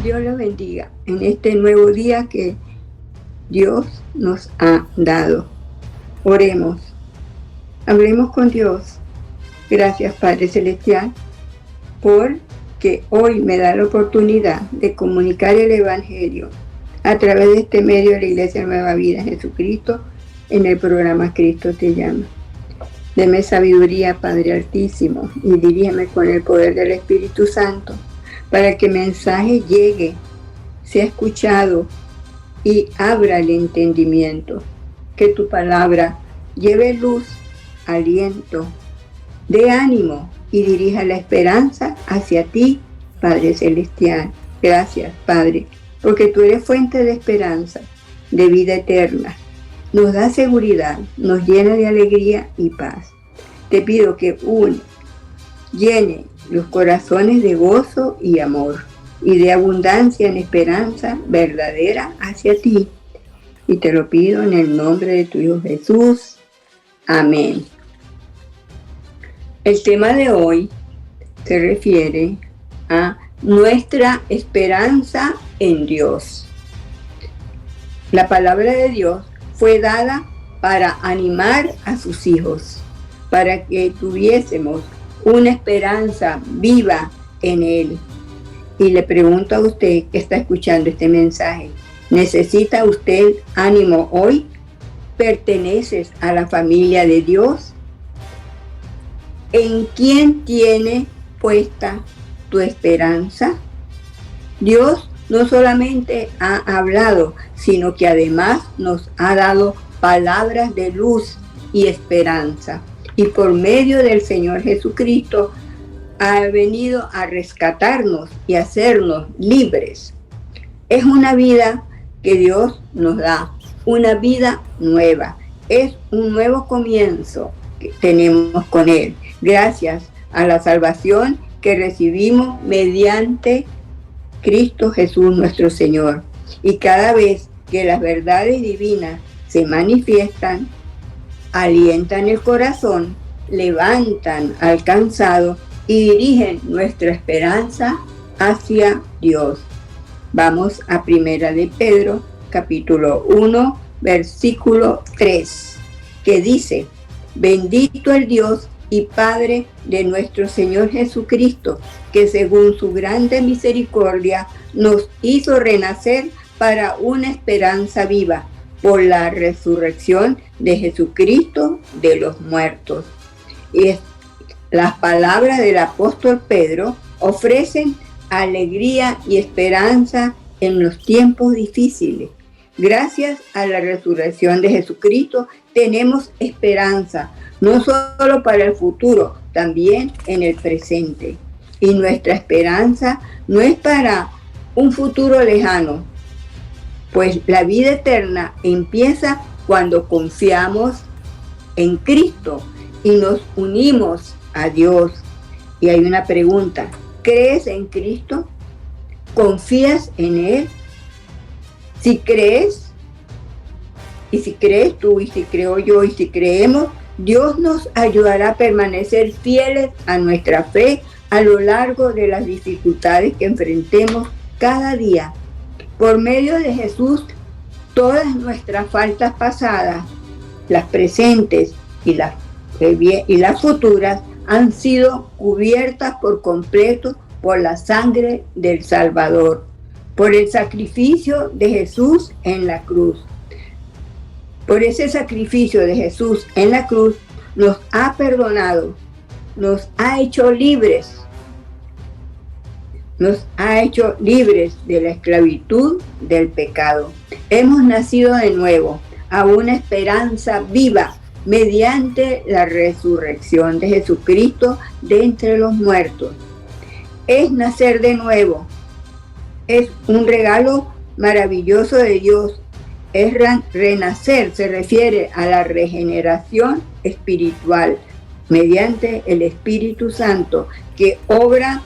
Dios los bendiga en este nuevo día que Dios nos ha dado. Oremos, hablemos con Dios. Gracias, Padre Celestial, porque hoy me da la oportunidad de comunicar el Evangelio a través de este medio de la Iglesia Nueva Vida Jesucristo en el programa Cristo te llama. Deme sabiduría, Padre Altísimo, y dirígeme con el poder del Espíritu Santo para que el mensaje llegue, sea escuchado y abra el entendimiento. Que tu palabra lleve luz, aliento, dé ánimo y dirija la esperanza hacia ti, Padre Celestial. Gracias, Padre, porque tú eres fuente de esperanza, de vida eterna. Nos da seguridad, nos llena de alegría y paz. Te pido que llene los corazones de gozo y amor y de abundancia en esperanza verdadera hacia ti. Y te lo pido en el nombre de tu Hijo Jesús. Amén. El tema de hoy se refiere a nuestra esperanza en Dios. La palabra de Dios fue dada para animar a sus hijos, para que tuviésemos una esperanza viva en Él. Y le pregunto a usted que está escuchando este mensaje, ¿necesita usted ánimo hoy? ¿Perteneces a la familia de Dios? ¿En quién tiene puesta tu esperanza? Dios no solamente ha hablado, sino que además nos ha dado palabras de luz y esperanza. Y por medio del Señor Jesucristo ha venido a rescatarnos y hacernos libres. Es una vida que Dios nos da, una vida nueva. Es un nuevo comienzo que tenemos con Él, gracias a la salvación que recibimos mediante Cristo Jesús nuestro Señor. Y cada vez que las verdades divinas se manifiestan, alientan el corazón, levantan al cansado y dirigen nuestra esperanza hacia Dios. Vamos a Primera de Pedro, capítulo 1, versículo 3, que dice: bendito el Dios y Padre de nuestro Señor Jesucristo, que según su grande misericordia nos hizo renacer para una esperanza viva por la resurrección de Jesucristo de los muertos. Y las palabras del apóstol Pedro ofrecen alegría y esperanza en los tiempos difíciles. Gracias a la resurrección de Jesucristo tenemos esperanza, no solo para el futuro, también en el presente. Y nuestra esperanza no es para un futuro lejano, pues la vida eterna empieza cuando confiamos en Cristo y nos unimos a Dios. Y hay una pregunta: ¿crees en Cristo? ¿Confías en Él? Si crees, y si crees tú, y si creo yo, y si creemos, Dios nos ayudará a permanecer fieles a nuestra fe a lo largo de las dificultades que enfrentemos cada día. Por medio de Jesús, todas nuestras faltas pasadas, las presentes y las futuras, han sido cubiertas por completo por la sangre del Salvador, por el sacrificio de Jesús en la cruz. Por ese sacrificio de Jesús en la cruz nos ha perdonado, nos ha hecho libres. Nos ha hecho libres de la esclavitud del pecado. Hemos nacido de nuevo a una esperanza viva mediante la resurrección de Jesucristo de entre los muertos. Es nacer de nuevo. Es un regalo maravilloso de Dios. Es renacer, se refiere a la regeneración espiritual mediante el Espíritu Santo que obra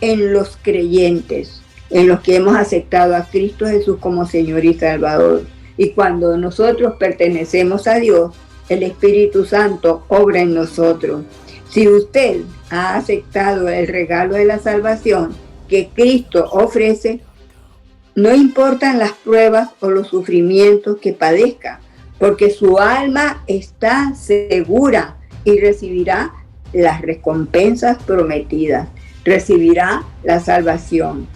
en los creyentes, en los que hemos aceptado a Cristo Jesús como Señor y Salvador. Y cuando nosotros pertenecemos a Dios, el Espíritu Santo obra en nosotros. Si usted ha aceptado el regalo de la salvación, que Cristo ofrece, no importan las pruebas o los sufrimientos que padezca, porque su alma está segura y recibirá las recompensas prometidas, recibirá la salvación,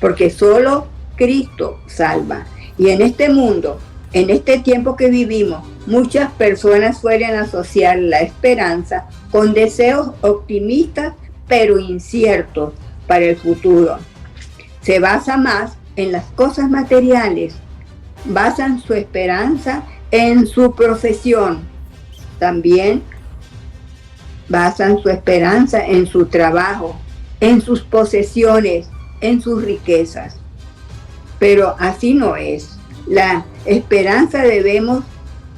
porque solo Cristo salva. Y en este mundo, en este tiempo que vivimos, muchas personas suelen asociar la esperanza con deseos optimistas pero inciertos para el futuro. Se basa más en las cosas materiales, basan su esperanza en su profesión, también basan su esperanza en su trabajo, en sus posesiones, en sus riquezas. Pero así no es. La esperanza debemos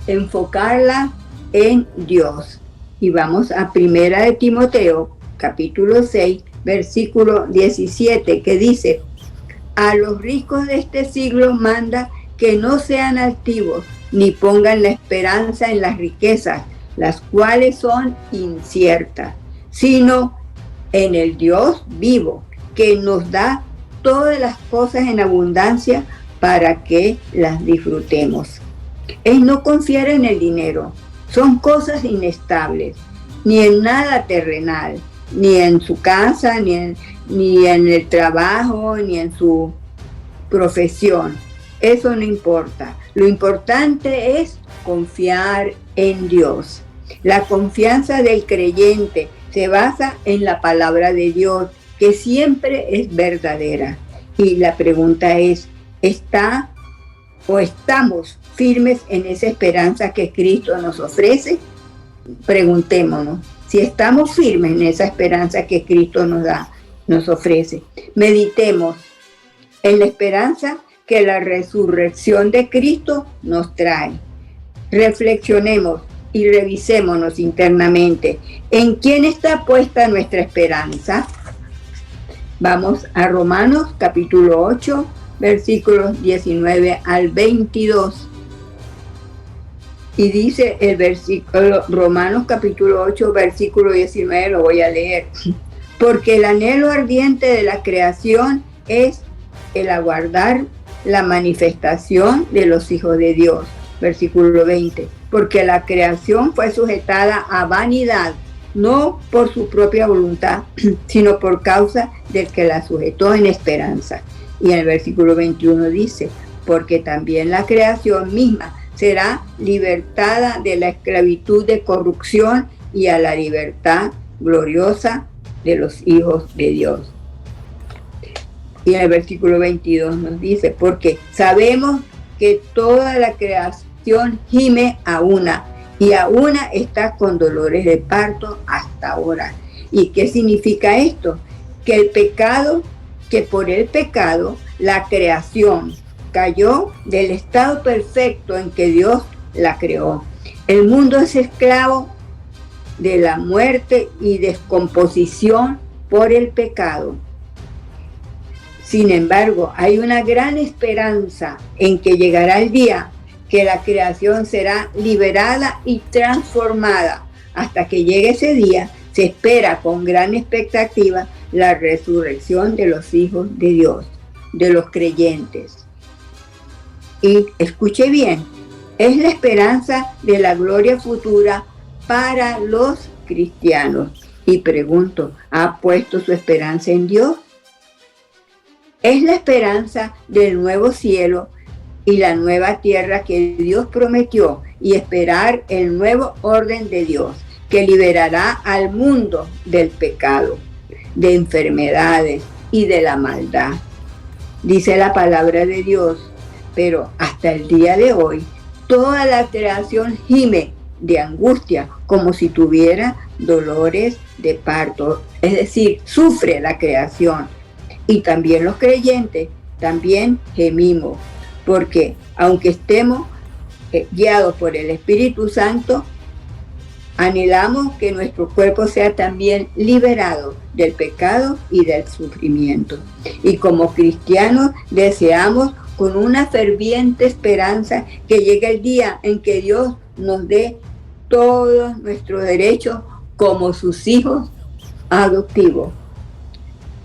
enfocarla en Dios. Y vamos a 1 de Timoteo, capítulo 6, versículo 17, que dice: a los ricos de este siglo manda que no sean altivos, ni pongan la esperanza en las riquezas, las cuales son inciertas, sino en el Dios vivo, que nos da todas las cosas en abundancia para que las disfrutemos. Es no confiar en el dinero, son cosas inestables, ni en nada terrenal, ni en su casa, ni en el trabajo, ni en su profesión. Eso no importa. Lo importante es confiar en Dios. La confianza del creyente se basa en la palabra de Dios, que siempre es verdadera. Y la pregunta es, ¿está o estamos firmes en esa esperanza que Cristo nos ofrece? Preguntémonos si estamos firmes en esa esperanza que Cristo nos ofrece. Meditemos en la esperanza que la resurrección de Cristo nos trae. Reflexionemos y revisémonos internamente. ¿En quién está puesta nuestra esperanza? Vamos a Romanos capítulo 8, versículos 19 al 22. Y dice el versículo, Romanos capítulo 8, versículo 19, lo voy a leer. Porque el anhelo ardiente de la creación es el aguardar la manifestación de los hijos de Dios. Versículo 20. Porque la creación fue sujetada a vanidad, no por su propia voluntad, sino por causa del que la sujetó en esperanza. Y en el versículo 21 dice, porque también la creación misma será libertada de la esclavitud de corrupción y a la libertad gloriosa de los hijos de Dios. Y en el versículo 22 nos dice, porque sabemos que toda la creación gime a una, y a una está con dolores de parto hasta ahora. ¿Y qué significa esto? Que por el pecado, la creación cayó del estado perfecto en que Dios la creó. El mundo es esclavo de la muerte y descomposición por el pecado. Sin embargo, hay una gran esperanza en que llegará el día que la creación será liberada y transformada. Hasta que llegue ese día, se espera con gran expectativa la resurrección de los hijos de Dios, de los creyentes. Y escuche bien, es la esperanza de la gloria futura para los cristianos. Y pregunto, ¿ha puesto su esperanza en Dios? Es la esperanza del nuevo cielo y la nueva tierra que Dios prometió, y esperar el nuevo orden de Dios que liberará al mundo del pecado, de enfermedades y de la maldad. Dice la palabra de Dios, pero hasta el día de hoy toda la creación gime de angustia como si tuviera dolores de parto, es decir, sufre la creación. Y también los creyentes también gemimos, porque aunque estemos guiados por el Espíritu Santo, anhelamos que nuestro cuerpo sea también liberado del pecado y del sufrimiento. Y como cristianos deseamos con una ferviente esperanza que llegue el día en que Dios nos dé todos nuestros derechos como sus hijos adoptivos.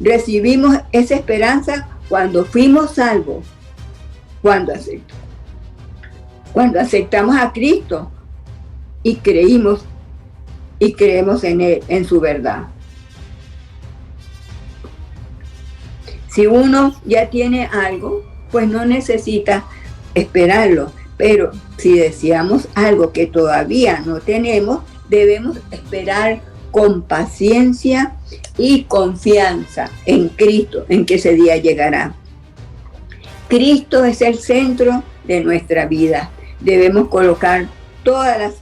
recibimos esa esperanza cuando fuimos salvos, cuando aceptamos a Cristo y creemos en Él, en su verdad. Si uno ya tiene algo, pues no necesita esperarlo, pero si deseamos algo que todavía no tenemos, debemos esperar con paciencia y confianza en Cristo, en que ese día llegará. Cristo es el centro de nuestra vida. Debemos colocar todas las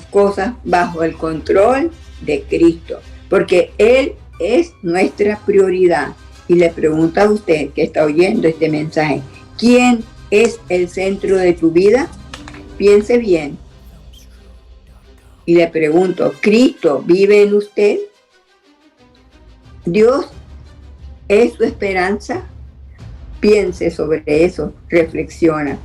cosas bajo el control de Cristo, porque Él es nuestra prioridad. Y le pregunto a usted que está oyendo este mensaje, ¿quién es el centro de tu vida? Piense bien. Y le pregunto, ¿Cristo vive en usted? ¿Dios es su esperanza? Piense sobre eso, reflexiona.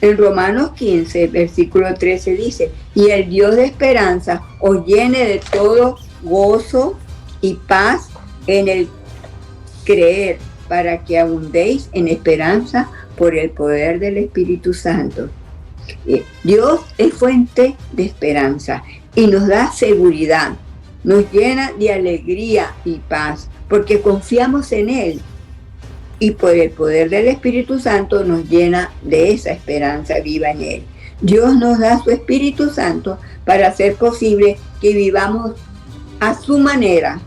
En Romanos 15, versículo 13 dice, y el Dios de esperanza os llene de todo gozo y paz en el creer, para que abundéis en esperanza por el poder del Espíritu Santo. Dios es fuente de esperanza y nos da seguridad, nos llena de alegría y paz, porque confiamos en Él. Y por el poder del Espíritu Santo nos llena de esa esperanza viva en Él. Dios nos da su Espíritu Santo para hacer posible que vivamos a su manera,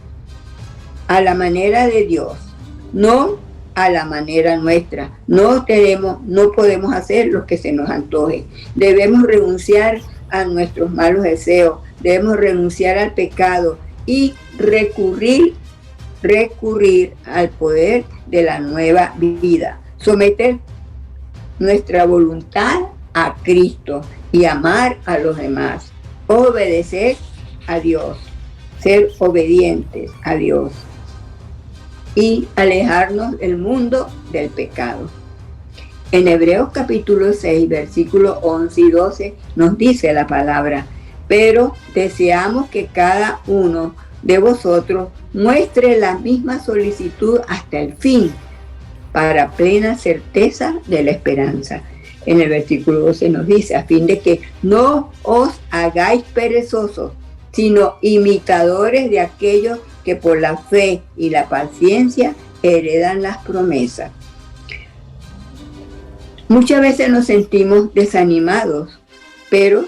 a la manera de Dios, no a la manera nuestra. No podemos hacer lo que se nos antoje. Debemos renunciar a nuestros malos deseos, debemos renunciar al pecado y recurrir al poder de la nueva vida. Someter nuestra voluntad a Cristo y amar a los demás. Obedecer a Dios, ser obedientes a Dios y alejarnos del mundo del pecado. En Hebreos capítulo 6, versículos 11 y 12 nos dice la palabra, pero deseamos que cada uno de vosotros muestre la misma solicitud hasta el fin, para plena certeza de la esperanza. En el versículo 12 nos dice, a fin de que no os hagáis perezosos, sino imitadores de aquellos que por la fe y la paciencia heredan las promesas. Muchas veces nos sentimos desanimados, pero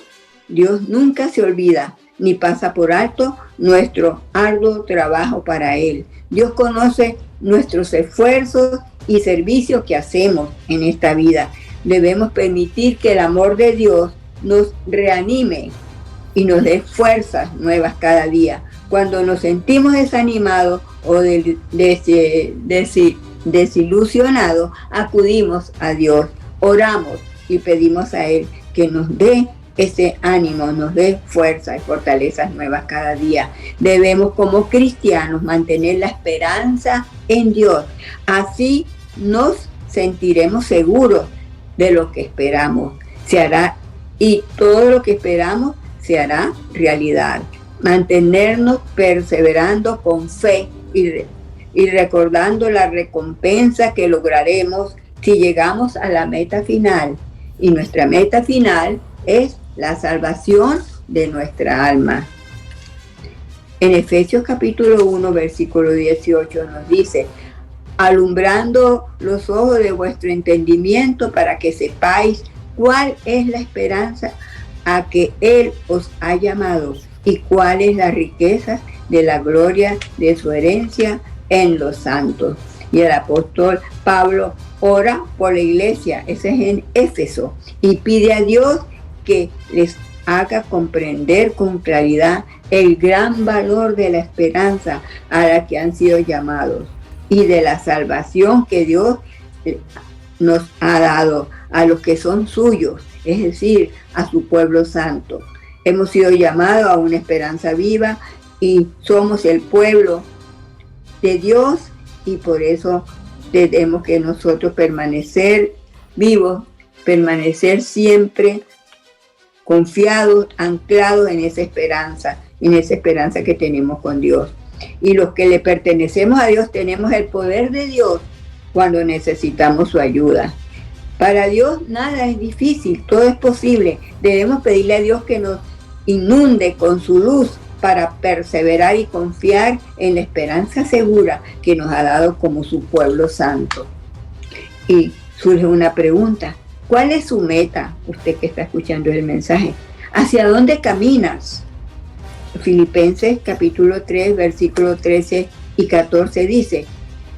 Dios nunca se olvida ni pasa por alto nuestro arduo trabajo para Él. Dios conoce nuestros esfuerzos y servicios que hacemos en esta vida. Debemos permitir que el amor de Dios nos reanime y nos dé fuerzas nuevas cada día. Cuando nos sentimos desanimados o desilusionados, acudimos a Dios, oramos y pedimos a Él que nos dé ese ánimo, nos dé fuerza y fortalezas nuevas cada día. Debemos como cristianos mantener la esperanza en Dios. Así nos sentiremos seguros de lo que esperamos. Se hará, y todo lo que esperamos se hará realidad. Mantenernos perseverando con fe y recordando la recompensa que lograremos si llegamos a la meta final. Y nuestra meta final es la salvación de nuestra alma. En Efesios capítulo 1, versículo 18 nos dice, alumbrando los ojos de vuestro entendimiento para que sepáis cuál es la esperanza a que Él os ha llamado y cuál es la riqueza de la gloria de su herencia en los santos. Y el apóstol Pablo ora por la iglesia, ese es en Éfeso, y pide a Dios que les haga comprender con claridad el gran valor de la esperanza a la que han sido llamados y de la salvación que Dios nos ha dado a los que son suyos, es decir, a su pueblo santo. Hemos sido llamados a una esperanza viva y somos el pueblo de Dios, y por eso tenemos que nosotros permanecer vivos, permanecer siempre confiados, anclados en esa esperanza que tenemos con Dios. Y los que le pertenecemos a Dios tenemos el poder de Dios cuando necesitamos su ayuda. Para Dios nada es difícil, todo es posible. Debemos pedirle a Dios que nos inunde con su luz para perseverar y confiar en la esperanza segura que nos ha dado como su pueblo santo. Y surge una pregunta: ¿cuál es su meta? Usted que está escuchando el mensaje, ¿hacia dónde caminas? Filipenses capítulo 3, versículos 13 y 14 dice: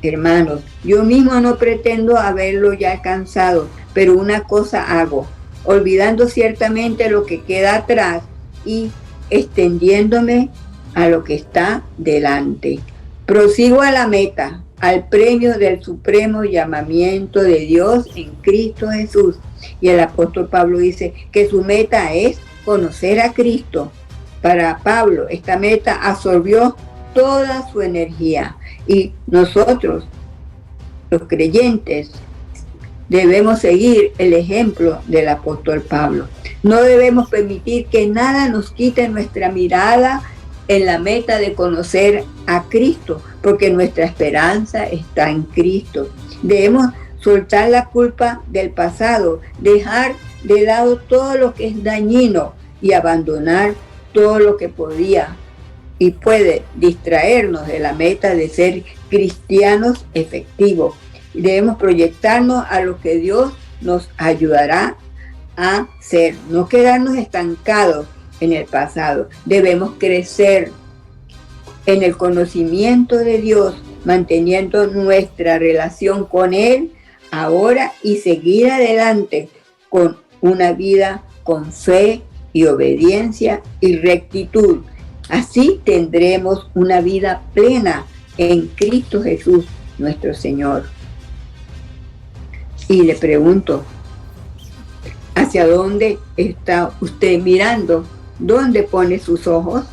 hermanos, yo mismo no pretendo haberlo ya alcanzado, pero una cosa hago, olvidando ciertamente lo que queda atrás y extendiéndome a lo que está delante. Prosigo a la meta, al premio del supremo llamamiento de Dios en Cristo Jesús. Y el apóstol Pablo dice que su meta es conocer a Cristo. Para Pablo, esta meta absorbió toda su energía, y nosotros, los creyentes, debemos seguir el ejemplo del apóstol Pablo. No debemos permitir que nada nos quite nuestra mirada en la meta de conocer a Cristo, porque nuestra esperanza está en Cristo. Debemos soltar la culpa del pasado, dejar de lado todo lo que es dañino y abandonar todo lo que podía y puede distraernos de la meta de ser cristianos efectivos. Debemos proyectarnos a lo que Dios nos ayudará a ser, no quedarnos estancados en el pasado. Debemos crecer en el conocimiento de Dios, manteniendo nuestra relación con Él ahora y seguir adelante con una vida con fe y obediencia y rectitud. Así tendremos una vida plena en Cristo Jesús, nuestro Señor. Y le pregunto, ¿hacia dónde está usted mirando? ¿Dónde pone sus ojos?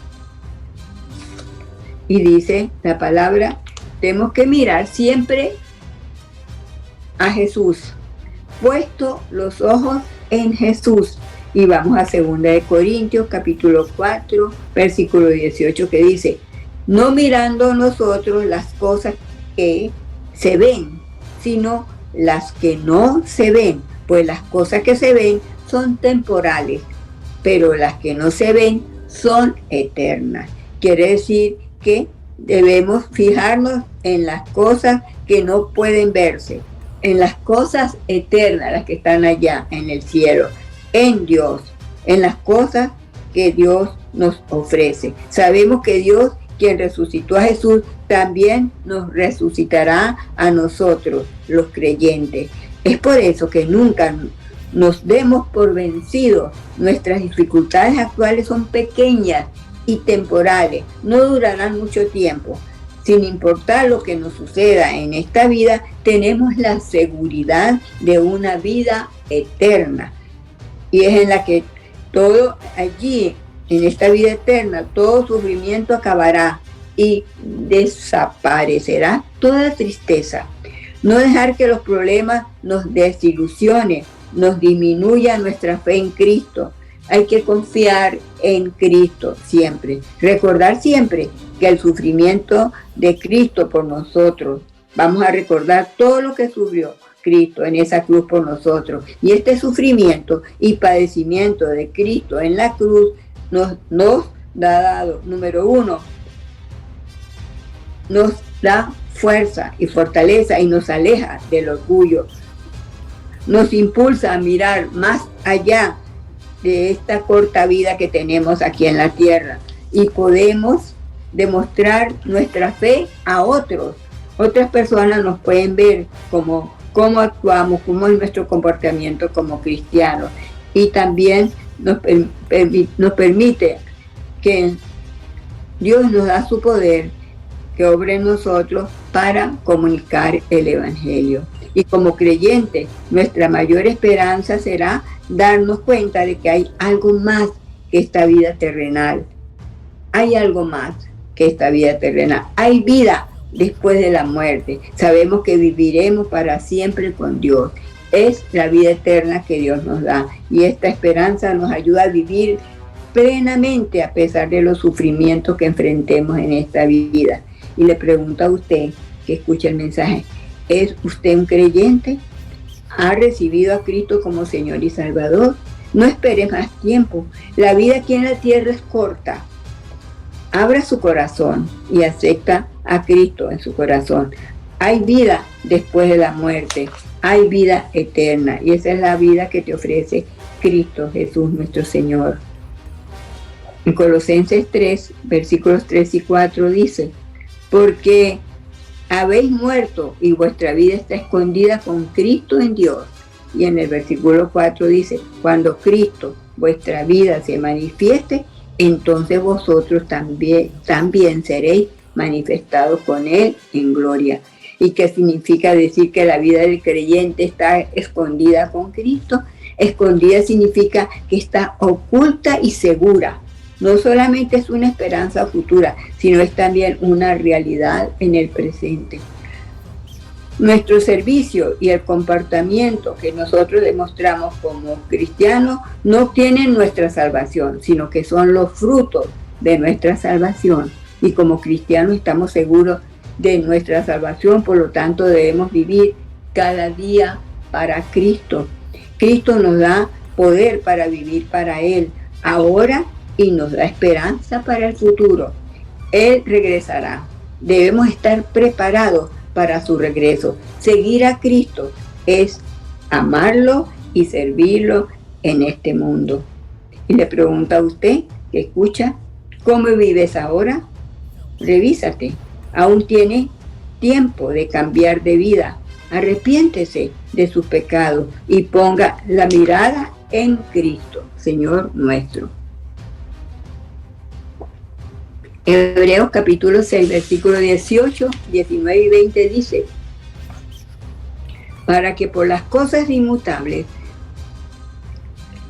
Y dice la palabra, tenemos que mirar siempre a Jesús, puesto los ojos en Jesús. Y vamos a 2 de Corintios, capítulo 4, versículo 18, que dice: no mirando nosotros las cosas que se ven, sino las que no se ven, pues las cosas que se ven son temporales, pero las que no se ven son eternas. Quiere decir que debemos fijarnos en las cosas que no pueden verse, en las cosas eternas, las que están allá en el cielo, en Dios, en las cosas que Dios nos ofrece. Sabemos que Dios, quien resucitó a Jesús, también nos resucitará a nosotros, los creyentes. Es por eso que nunca nos demos por vencidos. Nuestras dificultades actuales son pequeñas y temporales, no durarán mucho tiempo. Sin importar lo que nos suceda en esta vida, tenemos la seguridad de una vida eterna. Y es en la que todo allí, en esta vida eterna, todo sufrimiento acabará y desaparecerá toda tristeza. No dejar que los problemas nos desilusionen, nos disminuya nuestra fe en Cristo. Hay que confiar en Cristo siempre. Recordar siempre que el sufrimiento de Cristo por nosotros, vamos a recordar todo lo que sufrió Cristo en esa cruz por nosotros. Y este sufrimiento y padecimiento de Cristo en la cruz nos ha dado, número uno, nos da fuerza y fortaleza y nos aleja del orgullo. Nos impulsa a mirar más allá de esta corta vida que tenemos aquí en la tierra y podemos demostrar nuestra fe a otros. Otras personas nos pueden ver cómo actuamos, cómo es nuestro comportamiento como cristianos, y también nos permite que Dios nos da su poder que obre en nosotros para comunicar el Evangelio. Y como creyentes, nuestra mayor esperanza será darnos cuenta de que hay algo más que esta vida terrenal. Hay algo más que esta vida terrenal. Hay vida después de la muerte. Sabemos que viviremos para siempre con Dios. es la vida eterna que Dios nos da. Y esta esperanza nos ayuda a vivir plenamente a pesar de los sufrimientos que enfrentemos en esta vida. Y le pregunto a usted que escuche el mensaje, ¿es usted un creyente? ¿Ha recibido a Cristo como Señor y Salvador? No espere más tiempo. La vida aquí en la tierra es corta. Abra su corazón y acepta a Cristo en su corazón. Hay vida después de la muerte. Hay vida eterna. Y esa es la vida que te ofrece Cristo Jesús nuestro Señor. En Colosenses 3, versículos 3 y 4 dice, porque habéis muerto y vuestra vida está escondida con Cristo en Dios. Y en el versículo 4 dice, cuando Cristo, vuestra vida, se manifieste, entonces vosotros también seréis manifestados con Él en gloria. ¿Y qué significa decir que la vida del creyente está escondida con Cristo? Escondida significa que está oculta y segura. No solamente es una esperanza futura, sino es también una realidad en el presente. Nuestro servicio y el comportamiento que nosotros demostramos como cristianos no obtienen nuestra salvación, sino que son los frutos de nuestra salvación. Y como cristianos estamos seguros de nuestra salvación, por lo tanto debemos vivir cada día para Cristo. Cristo nos da poder para vivir para Él ahora y nos da esperanza para el futuro. Él regresará. Debemos estar preparados para su regreso. Seguir a Cristo es amarlo y servirlo en este mundo. Y le pregunto a usted que escucha, ¿cómo vives ahora? Revísate. Aún tiene tiempo de cambiar de vida. Arrepiéntese de sus pecados y ponga la mirada en Cristo, Señor nuestro. Hebreos capítulo 6, versículos 18, 19 y 20 dice, para que por las cosas inmutables,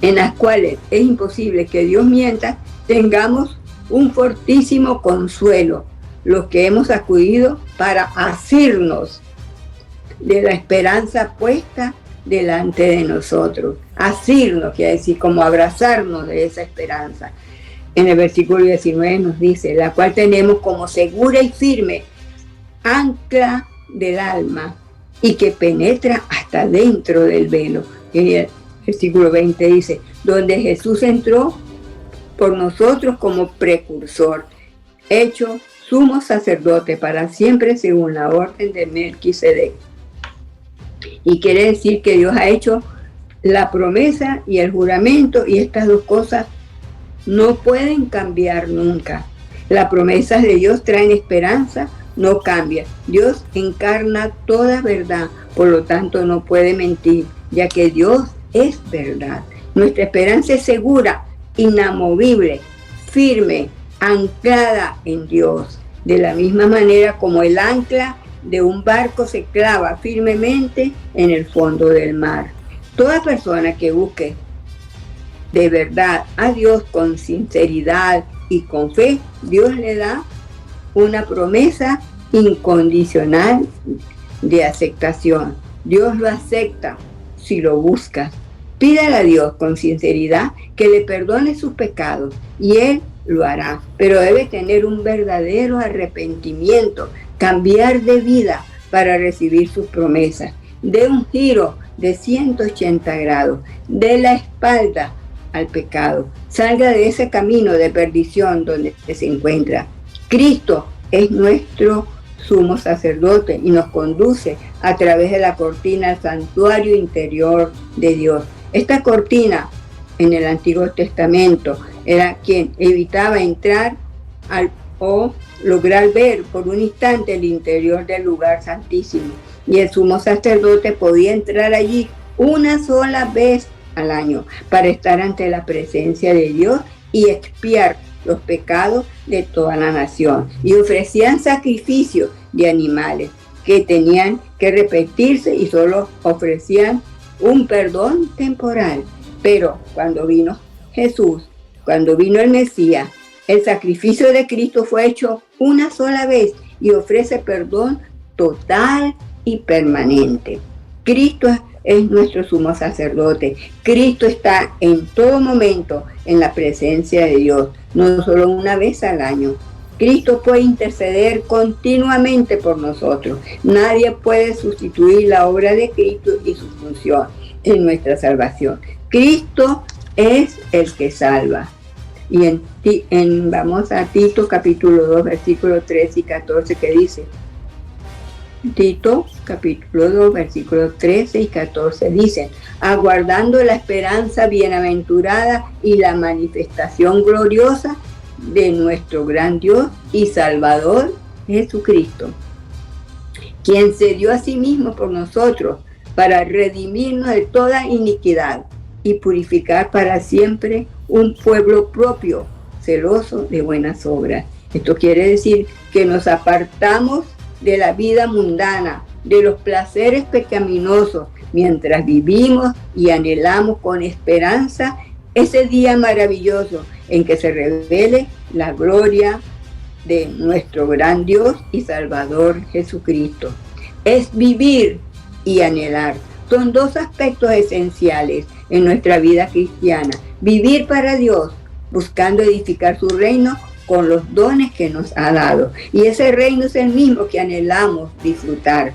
en las cuales es imposible que Dios mienta, tengamos un fortísimo consuelo, los que hemos acudido para asirnos de la esperanza puesta delante de nosotros. Asirnos quiere decir como abrazarnos de esa esperanza. En el versículo 19 nos dice, la cual tenemos como segura y firme ancla del alma y que penetra hasta dentro del velo. En el versículo 20 dice, donde Jesús entró por nosotros como precursor, hecho sumo sacerdote para siempre según la orden de Melquisedec. Y quiere decir que Dios ha hecho la promesa y el juramento, y estas dos cosas no pueden cambiar nunca. Las promesas de Dios traen esperanza, no cambia. Dios encarna toda verdad, por lo tanto no puede mentir, ya que Dios es verdad. Nuestra esperanza es segura, inamovible, firme, anclada en Dios. De la misma manera como el ancla de un barco se clava firmemente en el fondo del mar. Toda persona que busque de verdad a Dios con sinceridad y con fe, Dios le da una promesa incondicional de aceptación. Dios lo acepta si lo busca. Pídale a Dios con sinceridad que le perdone sus pecados y Él lo hará, pero debe tener un verdadero arrepentimiento, cambiar de vida para recibir sus promesas. Dé un giro de 180 grados, dé la espalda al pecado, salga de ese camino de perdición donde se encuentra. Cristo es nuestro sumo sacerdote y nos conduce a través de la cortina al santuario interior de Dios. Esta cortina en el Antiguo Testamento era quien evitaba entrar o lograr ver por un instante el interior del lugar santísimo, y el sumo sacerdote podía entrar allí una sola vez al año para estar ante la presencia de Dios y expiar los pecados de toda la nación. Y ofrecían sacrificios de animales que tenían que repetirse y solo ofrecían un perdón temporal. Pero cuando vino Jesús, cuando vino el Mesías, el sacrificio de Cristo fue hecho una sola vez y ofrece perdón total y permanente. Cristo es nuestro sumo sacerdote. Cristo está en todo momento en la presencia de Dios, no solo una vez al año. Cristo puede interceder continuamente por nosotros. Nadie puede sustituir la obra de Cristo y su función en nuestra salvación. Cristo es el que salva. Y vamos a Tito capítulo 2, versículos 13 y 14, que dice, Tito capítulo 2, versículos 13 y 14 dicen, aguardando la esperanza bienaventurada y la manifestación gloriosa de nuestro gran Dios y Salvador Jesucristo, quien se dio a sí mismo por nosotros para redimirnos de toda iniquidad y purificar para siempre un pueblo propio, celoso de buenas obras. Esto quiere decir que nos apartamos de la vida mundana, de los placeres pecaminosos, mientras vivimos y anhelamos con esperanza ese día maravilloso en que se revele la gloria de nuestro gran Dios y Salvador Jesucristo. Es vivir y anhelar. Son dos aspectos esenciales en nuestra vida cristiana. Vivir para Dios, buscando edificar su reino con los dones que nos ha dado. Y ese reino es el mismo que anhelamos disfrutar.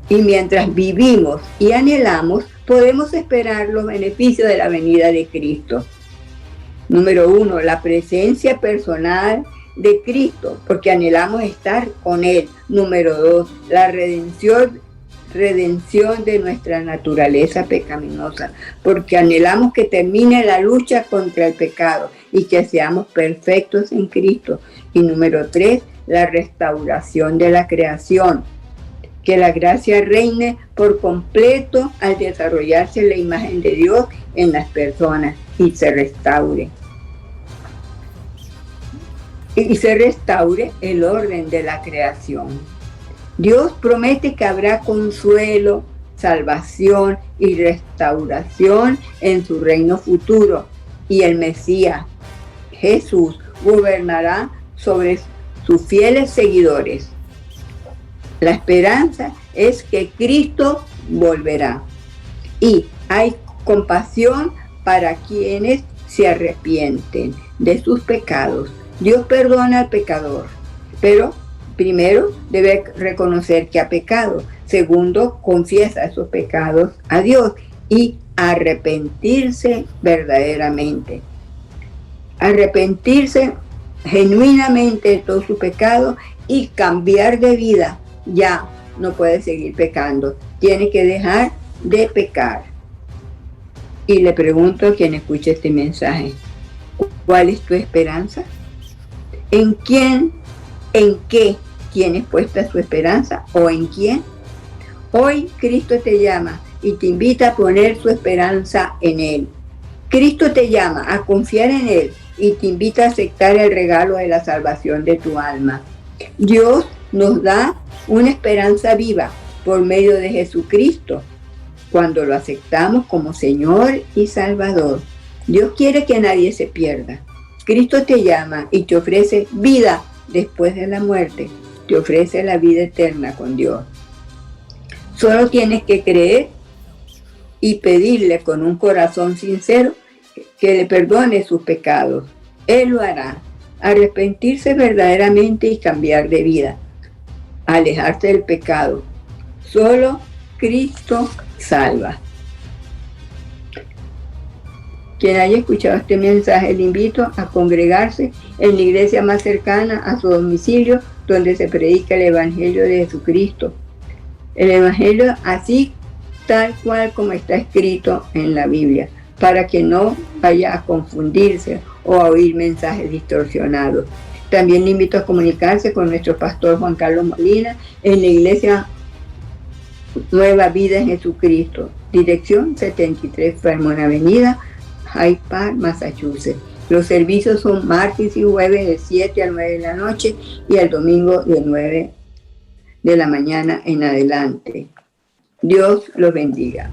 Y mientras vivimos y anhelamos, podemos esperar los beneficios de la venida de Cristo. Número 1, la presencia personal de Cristo, porque anhelamos estar con Él. Número 2, la redención de nuestra naturaleza pecaminosa, porque anhelamos que termine la lucha contra el pecado y que seamos perfectos en Cristo. Y número 3, la restauración de la creación, que la gracia reine por completo al desarrollarse la imagen de Dios en las personas y se restaure. Y se restaure el orden de la creación. Dios promete que habrá consuelo, salvación y restauración en su reino futuro. Y el Mesías, Jesús, gobernará sobre sus fieles seguidores. La esperanza es que Cristo volverá. Y hay compasión para quienes se arrepienten de sus pecados. Dios perdona al pecador, pero primero debe reconocer que ha pecado. Segundo, confiesa esos pecados a Dios y arrepentirse verdaderamente. Arrepentirse genuinamente de todo su pecado y cambiar de vida. Ya no puede seguir pecando. Tiene que dejar de pecar. Y le pregunto a quien escuche este mensaje, ¿cuál es tu esperanza? ¿En quién? ¿En qué tienes puesta su esperanza o en quién? Hoy Cristo te llama y te invita a poner su esperanza en Él. Cristo te llama a confiar en Él y te invita a aceptar el regalo de la salvación de tu alma. Dios nos da una esperanza viva por medio de Jesucristo cuando lo aceptamos como Señor y Salvador. Dios quiere que nadie se pierda. Cristo te llama y te ofrece vida después de la muerte. Te ofrece la vida eterna con Dios. Solo tienes que creer y pedirle con un corazón sincero que le perdone sus pecados. Él lo hará. Arrepentirse verdaderamente y cambiar de vida. Alejarse del pecado. Solo Cristo salva. Quien haya escuchado este mensaje, le invito a congregarse en la iglesia más cercana a su domicilio, donde se predica el Evangelio de Jesucristo. El Evangelio así, tal cual como está escrito en la Biblia, para que no vaya a confundirse o a oír mensajes distorsionados. También le invito a comunicarse con nuestro pastor Juan Carlos Molina en la iglesia Nueva Vida en Jesucristo, dirección 73 Fairmont Avenida, Hyde Park, Massachusetts. Los servicios son martes y jueves de 7 a 9 de la noche y el domingo de 9 de la mañana en adelante. Dios los bendiga.